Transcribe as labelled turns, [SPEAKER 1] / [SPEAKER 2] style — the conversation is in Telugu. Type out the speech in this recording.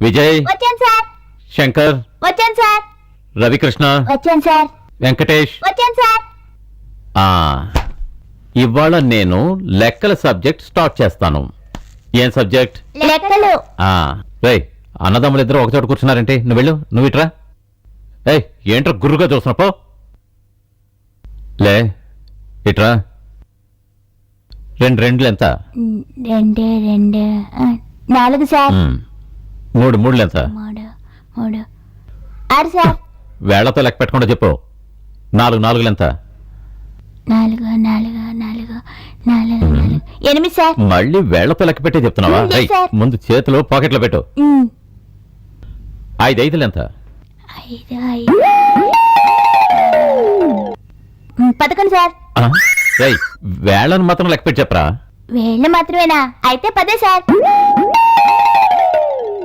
[SPEAKER 1] విజయ్,
[SPEAKER 2] వచ్చాను సార్.
[SPEAKER 1] శంకర్,
[SPEAKER 2] వచ్చాను సార్.
[SPEAKER 1] రవికృష్ణ,
[SPEAKER 2] వచ్చాను సార్.
[SPEAKER 1] వెంకటేష్.
[SPEAKER 2] వచ్చాను సార్.
[SPEAKER 1] ఆ ఇవాళ నేను లెక్కల సబ్జెక్ట్ స్టార్ట్ చేస్తాను. ఏం సబ్జెక్ట్?
[SPEAKER 2] లెక్కలు.
[SPEAKER 1] రేయ్, అన్నదమ్ములు ఇద్దరు ఒక చోట కూర్చున్నారంటే నువ్వు వెళ్ళు, నువ్వు ఇట్రా. ఏయ్, ఏంట్రా గుర్రుగా చూసినప్పో? లే ఇట్రా. రెండులు ఎంత?
[SPEAKER 2] 2 2 4 సార్.
[SPEAKER 1] మూడులు ఎంత?
[SPEAKER 2] 3 3 6 సార్.
[SPEAKER 1] వేళ్లతో లెక్క పెట్టకుండా చెప్పు. నాలుగులు ఎంత?
[SPEAKER 2] 4 4 4 4 4 8 సార్.
[SPEAKER 1] మళ్ళీ వేళ్లతో లెక్క పెట్టే చెప్తున్నావా?
[SPEAKER 2] లేదు
[SPEAKER 1] రేయ్,
[SPEAKER 2] సార్.
[SPEAKER 1] ముందు చేతిలో పాకెట్లో పెట్టు. 5 ఎంత?
[SPEAKER 2] 5 11 సార్.
[SPEAKER 1] రేయ్, వేళ్లను మాత్రం లెక్క పెట్టి చెప్పరా.
[SPEAKER 2] వేళ్ళు మాత్రమేనా? అయితే 10 సార్.